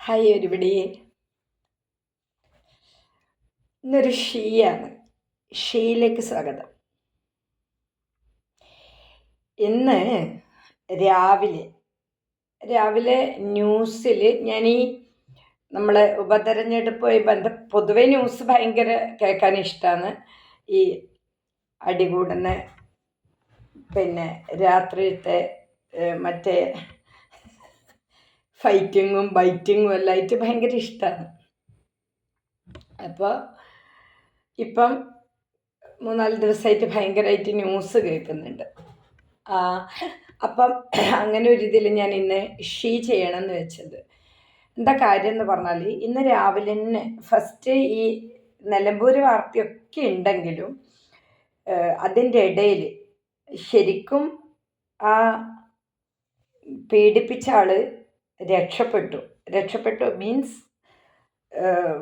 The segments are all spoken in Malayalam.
ഹായ് ഒരുപിടി. ഇന്നൊരു ഷീയാണ്. ഷീയിലേക്ക് സ്വാഗതം. ഇന്ന് രാവിലെ രാവിലെ ന്യൂസിൽ നമ്മളെ ഉപതെരഞ്ഞെടുപ്പുമായി പൊതുവെ ന്യൂസ് ഭയങ്കര കേൾക്കാൻ ഇഷ്ടമാണ്. ഈ അടികൂടുന്ന പിന്നെ രാത്രിയിലത്തെ മറ്റേ ഫൈറ്റിങ്ങും ബൈറ്റിങ്ങും എല്ലാം ആയിട്ട് ഭയങ്കര ഇഷ്ടമാണ്. അപ്പോൾ ഇപ്പം 3-4 ദിവസമായിട്ട് ഭയങ്കരമായിട്ട് ന്യൂസ് കേൾക്കുന്നുണ്ട്. അപ്പം അങ്ങനെ ഒരു ഇതിൽ ഞാൻ ഇന്ന് ഷീ ചെയ്യണമെന്ന് വെച്ചത്. എന്താ കാര്യം എന്ന് പറഞ്ഞാൽ, ഇന്ന് രാവിലെ തന്നെ ഫസ്റ്റ് ഈ നിലമ്പൂർ വാർത്തയൊക്കെ ഉണ്ടെങ്കിലും അതിൻ്റെ ഇടയിൽ ശരിക്കും ആ പീഡിപ്പിച്ച ആൾ രക്ഷപ്പെട്ടു മീൻസ്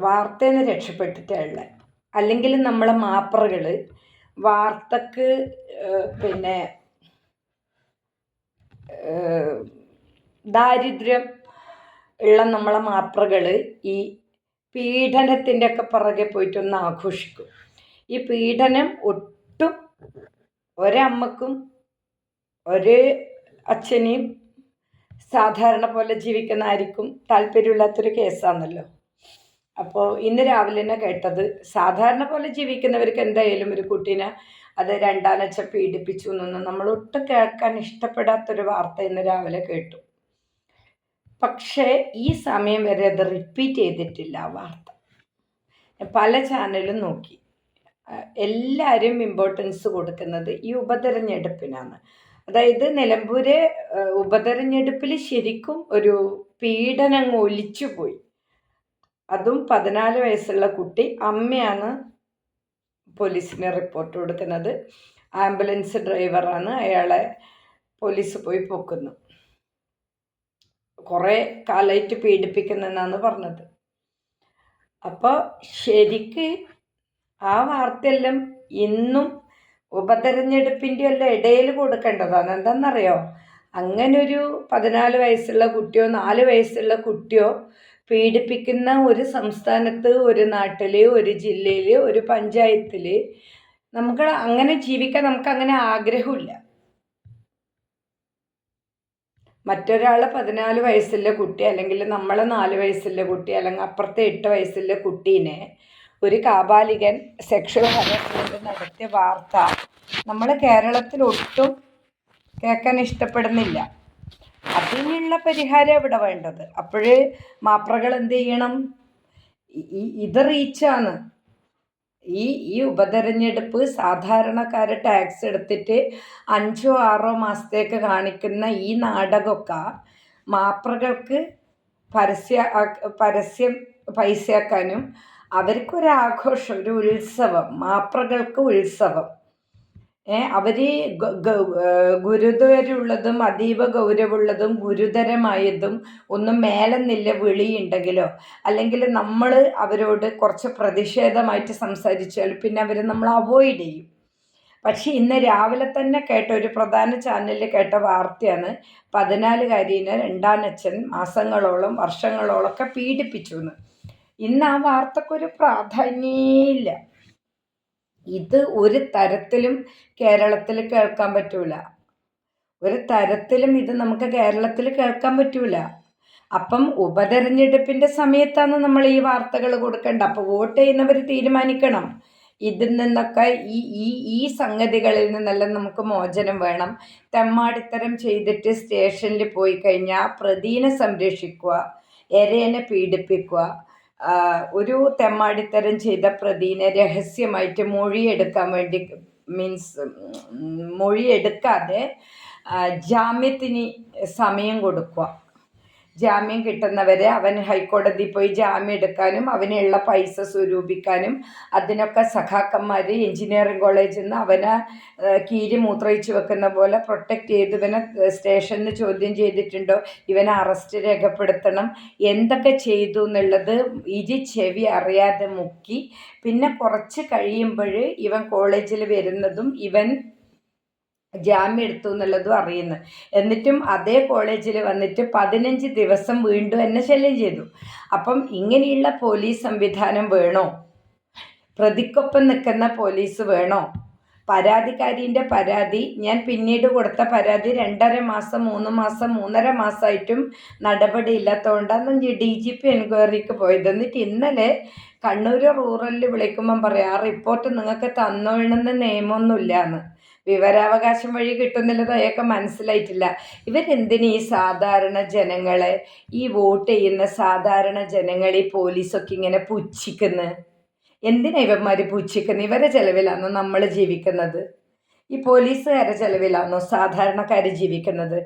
വാർത്തയിൽ നിന്ന് രക്ഷപ്പെട്ടിട്ടുള്ള, അല്ലെങ്കിൽ നമ്മളെ മാപ്രകൾ വാർത്തക്ക് പിന്നെ ദാരിദ്ര്യം ഉള്ള നമ്മളെ മാപ്രകൾ ഈ പീഡനത്തിൻ്റെ ഒക്കെ പുറകെ പോയിട്ടൊന്ന് ആഘോഷിക്കും. ഈ പീഡനം ഒട്ടും ഒരമ്മക്കും ഒരു അച്ഛനെയും സാധാരണ പോലെ ജീവിക്കുന്ന ആർക്കും താല്പര്യമില്ലാത്തൊരു കേസാണല്ലോ. അപ്പോൾ ഇന്ന് രാവിലെ തന്നെ കേട്ടത്, സാധാരണ പോലെ ജീവിക്കുന്നവർക്ക് എന്തായാലും ഒരു കുട്ടീനെ അത് രണ്ടാനച്ഛ പീഡിപ്പിച്ചു എന്നൊന്നും നമ്മൾ ഒട്ടും കേൾക്കാൻ ഇഷ്ടപ്പെടാത്തൊരു വാർത്ത ഇന്ന് രാവിലെ കേട്ടു. പക്ഷേ ഈ സമയം വരെ അത് റിപ്പീറ്റ് ചെയ്തിട്ടില്ല ആ വാർത്ത. പല ചാനലും നോക്കി, എല്ലാവരും ഇമ്പോർട്ടൻസ് കൊടുക്കുന്നത് ഈ ഉപതെരഞ്ഞെടുപ്പിനാണ്. അതായത് നിലമ്പൂരെ ഉപതെരഞ്ഞെടുപ്പിൽ ശരിക്കും ഒരു പീഡനം ഒലിച്ചുപോയി. അതും 14 വയസ്സുള്ള കുട്ടി, അമ്മയാണ് പോലീസിന് റിപ്പോർട്ട് കൊടുക്കുന്നത്. ആംബുലൻസ് ഡ്രൈവറാണ്, അയാളെ പോലീസ് പോയി പൊക്കുന്നു. കുറേ കാലമായിട്ട് പീഡിപ്പിക്കുന്നെന്നാണ് പറഞ്ഞത്. അപ്പോൾ ശരിക്ക് ആ വാർത്തയെല്ലാം ഇന്നും ഉപതെരഞ്ഞെടുപ്പിൻ്റെ എല്ലാം ഇടയിൽ കൊടുക്കേണ്ടതാണ്. എന്താണെന്നറിയോ, അങ്ങനൊരു 14 വയസ്സുള്ള കുട്ടിയോ 4 വയസ്സുള്ള കുട്ടിയോ പീഡിപ്പിക്കുന്ന ഒരു സംസ്ഥാനത്ത്, ഒരു നാട്ടിൽ, ഒരു ജില്ലയിൽ, ഒരു പഞ്ചായത്തിൽ നമുക്ക് അങ്ങനെ ജീവിക്കാൻ നമുക്ക് അങ്ങനെ ആഗ്രഹമില്ല. മറ്റൊരാൾ 14 വയസ്സുള്ള കുട്ടി, അല്ലെങ്കിൽ നമ്മളെ 4 വയസ്സുള്ള കുട്ടി, അല്ലെങ്കിൽ അപ്പുറത്തെ 8 വയസ്സുള്ള കുട്ടീനെ ഒരു കാബാലികൻ സെക്ഷൽ ഹരാസ്മെൻറ്റ് നടത്തിയ വാർത്ത നമ്മൾ കേരളത്തിൽ ഒട്ടും കേൾക്കാൻ ഇഷ്ടപ്പെടുന്നില്ല. അതിനുള്ള പരിഹാരം ഇവിടെ വേണ്ടത്. അപ്പോഴേ മാപ്രകൾ എന്ത് ചെയ്യണം, ഇത് റീച്ചാണ്. ഈ ഉപതെരഞ്ഞെടുപ്പ് സാധാരണക്കാരെ ടാക്സ് എടുത്തിട്ട് 5-6 മാസത്തേക്ക് കാണിക്കുന്ന ഈ നാടകമൊക്കെ മാപ്രകൾക്ക് പരസ്യം പൈസയാക്കാനും അവർക്കൊരാഘോഷം, ഒരു ഉത്സവം, മാപ്രകൾക്ക് ഉത്സവം. അവർ ഗുരുതരമുള്ളതും അതീവ ഗൗരവമുള്ളതും ഗുരുതരമായതും ഒന്നും മേലെന്നില്ല വിളിയുണ്ടെങ്കിലോ, അല്ലെങ്കിൽ നമ്മൾ അവരോട് കുറച്ച് പ്രതിഷേധമായിട്ട് സംസാരിച്ചാൽ പിന്നെ അവർ നമ്മൾ അവോയ്ഡ് ചെയ്യും. പക്ഷേ ഇന്ന് രാവിലെ തന്നെ കേട്ട ഒരു പ്രധാന ചാനലിൽ കേട്ട വാർത്തയാണ്, 14-കാരിനെ രണ്ടാനച്ഛൻ മാസങ്ങളോളം വർഷങ്ങളോളമൊക്കെ പീഡിപ്പിച്ചു എന്ന്. ഇന്ന് ആ വാർത്തക്കൊരു പ്രാധാന്യമില്ല. ഇത് ഒരു തരത്തിലും കേരളത്തിൽ കേൾക്കാൻ പറ്റൂല. ഒരു തരത്തിലും ഇത് നമുക്ക് കേരളത്തിൽ കേൾക്കാൻ പറ്റൂല. അപ്പം ഉപതെരഞ്ഞെടുപ്പിൻ്റെ സമയത്താണ് നമ്മൾ ഈ വാർത്തകൾ കൊടുക്കേണ്ട. അപ്പോൾ വോട്ട് ചെയ്യുന്നവർ തീരുമാനിക്കണം, ഇതിൽ നിന്നൊക്കെ ഈ സംഗതികളിൽ നിന്നെല്ലാം നമുക്ക് മോചനം വേണം. തെമ്മാടിത്തരം ചെയ്തിട്ട് സ്റ്റേഷനിൽ പോയി കഴിഞ്ഞാൽ പ്രതിനെ സംരക്ഷിക്കുക, എരേനെ പീഡിപ്പിക്കുക. ഒരു തെമ്മാടിത്തരം ചെയ്ത പ്രതിനെ രഹസ്യമായിട്ട് മൊഴിയെടുക്കാൻ വേണ്ടി, മീൻസ് മൊഴിയെടുക്കാതെ ജാമ്യത്തിന് സമയം കൊടുക്കുക. ജാമ്യം കിട്ടുന്നവരെ അവൻ ഹൈക്കോടതിയിൽ പോയി ജാമ്യം എടുക്കാനും അവനുള്ള പൈസ സ്വരൂപിക്കാനും അതിനൊക്കെ സഖാക്കന്മാർ എഞ്ചിനീയറിംഗ് കോളേജിൽ നിന്ന് അവനെ കീരി മൂത്രയിച്ച് വെക്കുന്ന പോലെ പ്രൊട്ടക്റ്റ് ചെയ്ത് ഇവനെ സ്റ്റേഷനിൽ ചോദ്യം ചെയ്തിട്ടുണ്ടോ, ഇവനെ അറസ്റ്റ് രേഖപ്പെടുത്തണം, എന്തൊക്കെ ചെയ്തു എന്നുള്ളത് ചെവി അറിയാതെ മുക്കി. പിന്നെ കുറച്ച് കഴിയുമ്പോൾ ഇവൻ കോളേജിൽ വരുന്നതും ഇവൻ ജാമ്യം എടുത്തു എന്നുള്ളതും അറിയുന്നു. എന്നിട്ടും അതേ കോളേജിൽ വന്നിട്ട് 15 ദിവസം വീണ്ടും എന്നെ ശല്യം ചെയ്തു. അപ്പം ഇങ്ങനെയുള്ള പോലീസ് സംവിധാനം വേണോ? പ്രതിക്കൊപ്പം നിൽക്കുന്ന പോലീസ് വേണോ? പരാതിക്കാരിൻ്റെ പരാതി, ഞാൻ പിന്നീട് കൊടുത്ത പരാതി 2.5 മാസം 3 മാസം 3.5 മാസമായിട്ടും നടപടി ഇല്ലാത്തതുകൊണ്ടാണ് DGP എൻക്വയറിക്ക് പോയത്. എന്നിട്ട് ഇന്നലെ കണ്ണൂർ റൂറലിൽ വിളിക്കുമ്പം പറയാം, ആ റിപ്പോർട്ട് നിങ്ങൾക്ക് തന്നോളണമെന്ന് നിയമമൊന്നുമില്ല എന്ന്. വിവരാവകാശം വഴി കിട്ടുന്നില്ലത് അയാൾക്ക് മനസ്സിലായിട്ടില്ല. ഇവരെന്തിനീ സാധാരണ ജനങ്ങളെ, ഈ വോട്ട് ചെയ്യുന്ന സാധാരണ ജനങ്ങളെ ഈ പോലീസൊക്കെ ഇങ്ങനെ പുച്ഛിക്കുന്നത്? എന്തിനാ ഇവന്മാർ പുച്ഛിക്കുന്നത്? ഇവരെ ചെലവിലാണോ നമ്മൾ ജീവിക്കുന്നത്? ഈ പോലീസുകാരെ ചെലവിലാണോ സാധാരണക്കാർ ജീവിക്കുന്നത്?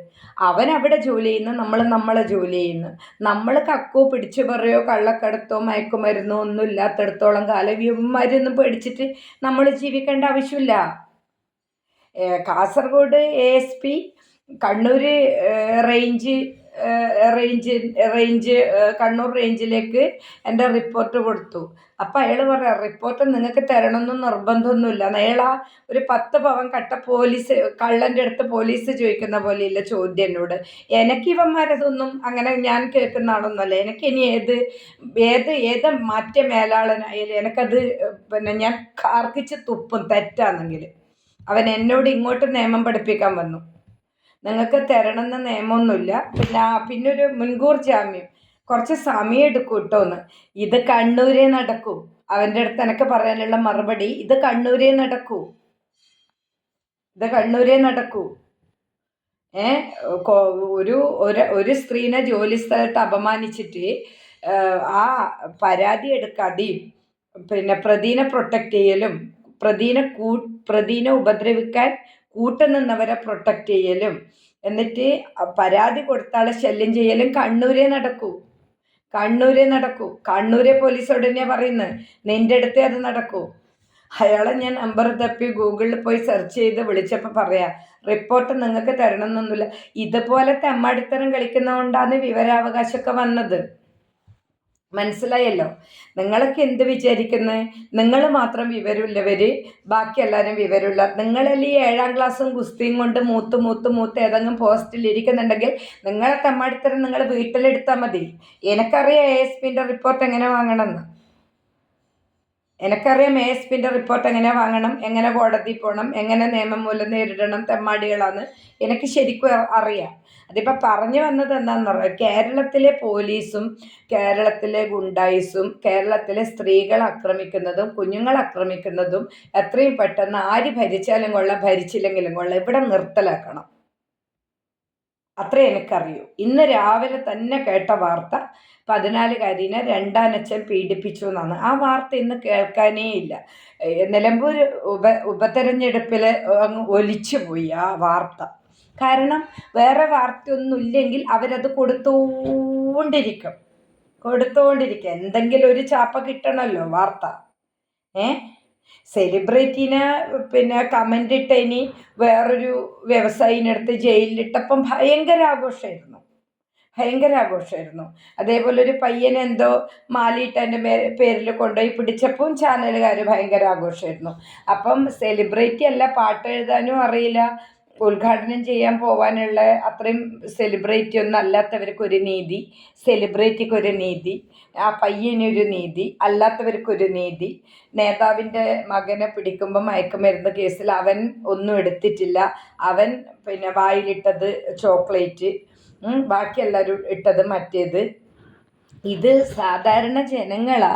അവനവിടെ ജോലി ചെയ്യുന്നു, നമ്മൾ നമ്മളെ ജോലി ചെയ്യുന്നു. നമ്മൾ കക്കോ പിടിച്ചു പറയോ കള്ളക്കടത്തോ മയക്കുമരുന്നോ ഒന്നും ഇല്ലാത്തടത്തോളം കാലം ഇവന്മാരൊന്നും പേടിച്ചിട്ട് നമ്മൾ ജീവിക്കേണ്ട ആവശ്യമില്ല. കാസർഗോഡ് ASP കണ്ണൂർ റേഞ്ച് കണ്ണൂർ റേഞ്ചിലേക്ക് എൻ്റെ റിപ്പോർട്ട് കൊടുത്തു. അപ്പം അയാൾ പറയാം, റിപ്പോർട്ട് നിങ്ങൾക്ക് തരണമെന്നും നിർബന്ധമൊന്നുമില്ല. അയാൾ ഒരു 10 പവൻ കട്ട പോലീസ് കള്ളൻ്റെ അടുത്ത് പോലീസ് ചോദിക്കുന്ന പോലെയില്ല ചോദ്യം എന്നോട്. എനിക്ക് ഇവന്മാരതൊന്നും അങ്ങനെ ഞാൻ കേൾക്കുന്ന ആളൊന്നുമല്ല. എനിക്ക് ഇനി ഏത് മറ്റ മേലാളനായാലും എനിക്കത് പിന്നെ ഞാൻ കാർക്കിച്ച് തുപ്പും തെറ്റാണെങ്കിൽ. അവൻ എന്നോട് ഇങ്ങോട്ട് നിയമം പഠിപ്പിക്കാൻ വന്നു. നിങ്ങൾക്ക് തരണമെന്ന് നിയമമൊന്നുമില്ല. പിന്നെ ഒരു മുൻകൂർ ജാമ്യം കുറച്ച് സമയം എടുക്കും കേട്ടോന്ന്. ഇത് കണ്ണൂരേ നടക്കൂ. അവൻ്റെ അടുത്ത് എനിക്ക് പറയാനുള്ള മറുപടി, ഇത് കണ്ണൂരേ നടക്കൂ. ഒരു സ്ത്രീനെ ജോലി സ്ഥലത്ത് അപമാനിച്ചിട്ട് ആ പരാതി എടുക്കാതെയും പിന്നെ പ്രതിനെ പ്രൊട്ടക്റ്റ് ചെയ്യലും പ്രതിനെ ഉപദ്രവിക്കാൻ കൂട്ടുനിന്നവരെ പ്രൊട്ടക്റ്റ് ചെയ്യലും എന്നിട്ട് പരാതി കൊടുത്താളെ ശല്യം ചെയ്യലും കണ്ണൂരേ നടക്കൂ. കണ്ണൂരെ പോലീസോട് തന്നെയാണ് പറയുന്നത്, നിൻ്റെ അടുത്തേ അത് നടക്കൂ. അയാളെ ഞാൻ നമ്പർ തപ്പി ഗൂഗിളിൽ പോയി സെർച്ച് ചെയ്ത് വിളിച്ചപ്പോൾ പറയാം, റിപ്പോർട്ട് നിങ്ങൾക്ക് തരണമെന്നൊന്നുമില്ല. ഇതുപോലെ തെമ്മാടിത്തരം കളിക്കുന്നതുകൊണ്ടാണ് വിവരാവകാശമൊക്കെ വന്നത്. മനസ്സിലായല്ലോ? നിങ്ങളൊക്കെ എന്ത് വിചാരിക്കുന്നത്? നിങ്ങൾ മാത്രം വിവരമില്ലവർ, ബാക്കി എല്ലാവരും വിവരമില്ല. നിങ്ങളല്ലേ ഈ 7ാം ക്ലാസ്സും ഗുസ്തിയും കൊണ്ട് മൂത്ത് ഏതെങ്കിലും പോസ്റ്റിൽ ഇരിക്കുന്നുണ്ടെങ്കിൽ നിങ്ങളെ തെമ്മാടിത്തരം നിങ്ങൾ വീട്ടിലെടുത്താൽ മതി. എനിക്കറിയാം ASPൻ്റെ റിപ്പോർട്ട് എങ്ങനെ വാങ്ങണമെന്ന്. ASPൻ്റെ റിപ്പോർട്ട് എങ്ങനെ വാങ്ങണം, എങ്ങനെ കോടതി പോകണം, എങ്ങനെ നിയമമൂലം നേരിടണം. തെമ്മാടികളാണ്, എനിക്ക് ശരിക്കും അറിയാം. അതിപ്പോൾ പറഞ്ഞു വന്നത് എന്താണെന്ന് പറയാം, കേരളത്തിലെ പോലീസും കേരളത്തിലെ ഗുണ്ടായിസും കേരളത്തിലെ സ്ത്രീകൾ ആക്രമിക്കുന്നതും കുഞ്ഞുങ്ങൾ ആക്രമിക്കുന്നതും എത്രയും പെട്ടെന്ന് ആര് ഭരിച്ചാലും കൊള്ളാം ഭരിച്ചില്ലെങ്കിലും കൊള്ളാം ഇവിടെ നിർത്തലാക്കണം. അത്രേ എനിക്കറിയൂ. ഇന്ന് രാവിലെ തന്നെ കേട്ട വാർത്ത 14കാരിനെ രണ്ടാനച്ഛൻ പീഡിപ്പിച്ചു എന്നാണ്. ആ വാർത്ത ഇന്ന് കേൾക്കാനേ ഇല്ല. നിലമ്പൂർ ഉപതെരഞ്ഞെടുപ്പിൽ അങ്ങ് ഒലിച്ചു പോയി ആ വാർത്ത. കാരണം വേറെ വാർത്തയൊന്നും ഇല്ലെങ്കിൽ അവരത് കൊടുത്തുകൊണ്ടിരിക്കും. എന്തെങ്കിലും ഒരു ചാപ്പ കിട്ടണമല്ലോ വാർത്ത. സെലിബ്രിറ്റീനെ പിന്നെ കമൻ്റ് ഇട്ടതിന് വേറൊരു വ്യവസായിനെടുത്ത് ജയിലിലിട്ടപ്പം ഭയങ്കര ആഘോഷമായിരുന്നു. അതേപോലെ ഒരു പയ്യനെ എന്തോ മാലിയിട്ടതിൻ്റെ പേരിൽ കൊണ്ടുപോയി പിടിച്ചപ്പം ചാനലുകാർ ഭയങ്കര ആഘോഷമായിരുന്നു. അപ്പം സെലിബ്രിറ്റി അല്ല, പാട്ട് എഴുതാനും അറിയില്ല, ഉദ്ഘാടനം ചെയ്യാൻ പോകാനുള്ള അത്രയും സെലിബ്രിറ്റി ഒന്നും അല്ലാത്തവർക്കൊരു നീതി, സെലിബ്രിറ്റിക്കൊരു നീതി, ആ പയ്യനൊരു നീതി, അല്ലാത്തവർക്കൊരു നീതി. നേതാവിൻ്റെ മകനെ പിടിക്കുമ്പോൾ മയക്കുമരുന്ന് കേസിൽ അവൻ ഒന്നും എടുത്തിട്ടില്ല. അവൻ പിന്നെ വായിലിട്ടത് ചോക്ലേറ്റ്, ബാക്കി എല്ലാവരും ഇട്ടത് മറ്റേത്. ഇത് സാധാരണ ജനങ്ങളാ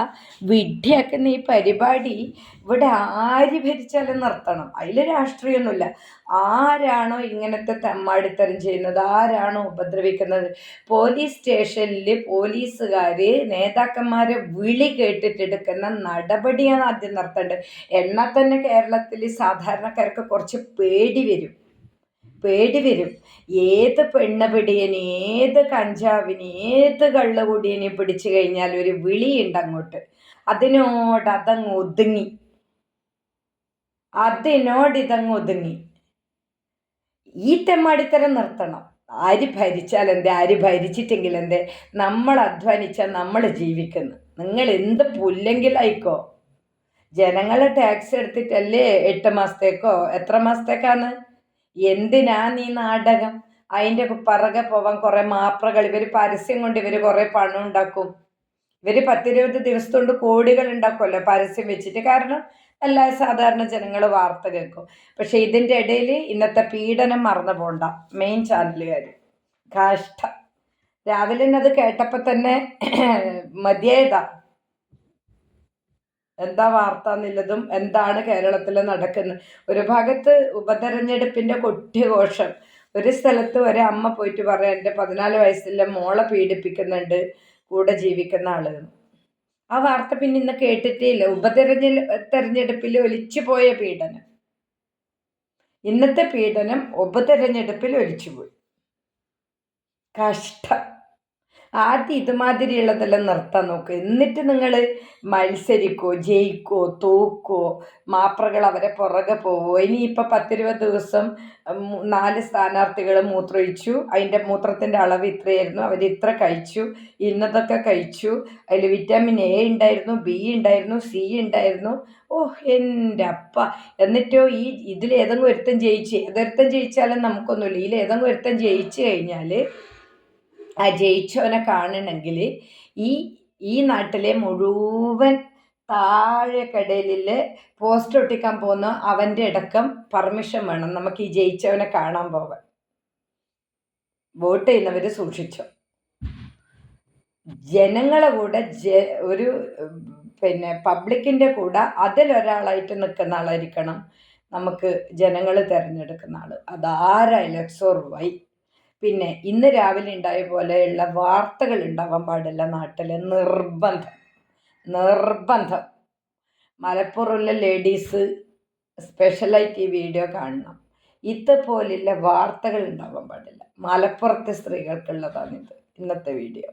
വിഡ്ഢിയാക്കുന്ന ഈ പരിപാടി ഇവിടെ ആര് ഭരിച്ചാലും നിർത്തണം. അതിൽ രാഷ്ട്രീയമൊന്നുമില്ല. ആരാണോ ഇങ്ങനത്തെ തെമ്മാടിത്തരം ചെയ്യുന്നത്, ആരാണോ ഉപദ്രവിക്കുന്നത്, പോലീസ് സ്റ്റേഷനിൽ പോലീസുകാർ നേതാക്കന്മാരെ വിളി കേട്ടിട്ടെടുക്കുന്ന നടപടിയാണ് ആദ്യം നിർത്തേണ്ടത്. എന്നാൽ തന്നെ കേരളത്തിൽ സാധാരണക്കാർക്ക് കുറച്ച് പേടി വരും. ഏത് പെണ്ണപിടിയനെ, ഏത് കഞ്ചാവിനെ, ഏത് കള്ളുകുടിയനെ പിടിച്ചു കഴിഞ്ഞാൽ ഒരു വിളിയുണ്ട് അങ്ങോട്ട്. അതിനോടിതങ്ങ് ഒതുങ്ങി. ഈ തെമ്മാടിത്തരം നിർത്തണം. ആര് ഭരിച്ചാൽ എന്തേ, ആര് ഭരിച്ചിട്ടെങ്കിൽ എന്തേ, നമ്മൾ അധ്വാനിച്ചാൽ നമ്മൾ ജീവിക്കുന്നു. നിങ്ങൾ എന്ത് പുല്ലെങ്കിലായിക്കോ, ജനങ്ങളെ ടാക്സ് എടുത്തിട്ടല്ലേ 8 മാസത്തേക്കോ എത്ര മാസത്തേക്കാണ് എന്തിനാ നീ നാടകം? അതിൻ്റെ പിറകെ പോവാൻ കുറേ മാപ്രകൾ, ഇവർ പരസ്യം കൊണ്ട് ഇവർ കുറേ പണം ഉണ്ടാക്കും. ഇവർ 10-20 ദിവസത്തോണ്ട് കോടികൾ ഉണ്ടാക്കുമല്ലോ പരസ്യം വെച്ചിട്ട്. കാരണം എല്ലാ സാധാരണ ജനങ്ങൾ വാർത്ത കേൾക്കും. പക്ഷെ ഇതിൻ്റെ ഇടയിൽ ഇന്നത്തെ പീഡനം മറന്നു പോണ്ട മെയിൻ ചാനലുകാർ. കഷ്ടം. രാവിലെ തന്നെ അത് കേട്ടപ്പോൾ തന്നെ മതിയായതാ എന്താ വാർത്ത എന്നുള്ളതും എന്താണ് കേരളത്തിൽ നടക്കുന്നത്. ഒരു ഭാഗത്ത് ഉപതെരഞ്ഞെടുപ്പിൻ്റെ കൊട്ടിഘോഷം, ഒരു സ്ഥലത്ത് ഒരമ്മ പോയിട്ട് പറയാം എൻ്റെ 14 വയസ്സിലെ മോളെ പീഡിപ്പിക്കുന്നുണ്ട് കൂടെ ജീവിക്കുന്ന ആളുകൾ. ആ വാർത്ത പിന്നെ ഇന്ന് കേട്ടിട്ടേ ഇല്ല. തെരഞ്ഞെടുപ്പിൽ ഒലിച്ചു പോയ പീഡനം, ഇന്നത്തെ പീഡനം ഉപതെരഞ്ഞെടുപ്പിൽ ഒലിച്ചുപോയി. കഷ്ടം. ആദ്യം ഇതുമാതിരിയുള്ളതെല്ലാം നിർത്താൻ നോക്കുക. എന്നിട്ട് നിങ്ങൾ മത്സരിക്കോ, ജയിക്കോ, തോക്കോ, മാപ്രകൾ അവരെ പുറകെ പോവോ. ഇനിയിപ്പോൾ 10-20 ദിവസം 4 സ്ഥാനാർത്ഥികൾ മൂത്രമൊഴിച്ചു, അതിൻ്റെ മൂത്രത്തിൻ്റെ അളവ് ഇത്രയായിരുന്നു, അവർ ഇത്ര കഴിച്ചു, ഇന്നതൊക്കെ കഴിച്ചു, അതിൽ വിറ്റാമിൻ എ ഉണ്ടായിരുന്നു, ബി ഉണ്ടായിരുന്നു, സി ഉണ്ടായിരുന്നു. ഓ എൻ്റെ അപ്പ. എന്നിട്ടോ ഇതിലേതെങ്കിലും ഒരുത്തൻ ഏതൊരുത്തൻ ജയിച്ചാലും നമുക്കൊന്നുമില്ല. ഇതിലേതെങ്കിലും ഒരുത്തൻ ജയിച്ചു കഴിഞ്ഞാൽ ആ ജയിച്ചവനെ കാണണമെങ്കിൽ ഈ നാട്ടിലെ മുഴുവൻ താഴെക്കടലിൽ പോസ്റ്റ് ഒട്ടിക്കാൻ പോകുന്ന അവൻ്റെ അടക്കം പെർമിഷൻ വേണം നമുക്ക് ഈ ജയിച്ചവനെ കാണാൻ പോകാൻ. വോട്ട് ചെയ്യുന്നവർ സൂക്ഷിച്ചോ. ജനങ്ങളെ കൂടെ ഒരു പബ്ലിക്കിൻ്റെ കൂടെ അതിലൊരാളായിട്ട് നിൽക്കുന്ന ആളായിരിക്കണം നമുക്ക് ജനങ്ങൾ തിരഞ്ഞെടുക്കുന്ന ആൾ. അതാരായാലും എക്സ് ഓർ വൈ. പിന്നെ ഇന്ന് രാവിലെ ഉണ്ടായ പോലെയുള്ള വാർത്തകൾ ഉണ്ടാവാൻ പാടില്ല നാട്ടിൽ. നിർബന്ധം. മലപ്പുറമുള്ള ലേഡീസ് സ്പെഷ്യലായിട്ട് ഈ വീഡിയോ കാണണം. ഇതുപോലുള്ള വാർത്തകൾ ഉണ്ടാവാൻ പാടില്ല. മലപ്പുറത്തെ സ്ത്രീകൾക്കുള്ളതാണിത് ഇന്നത്തെ വീഡിയോ.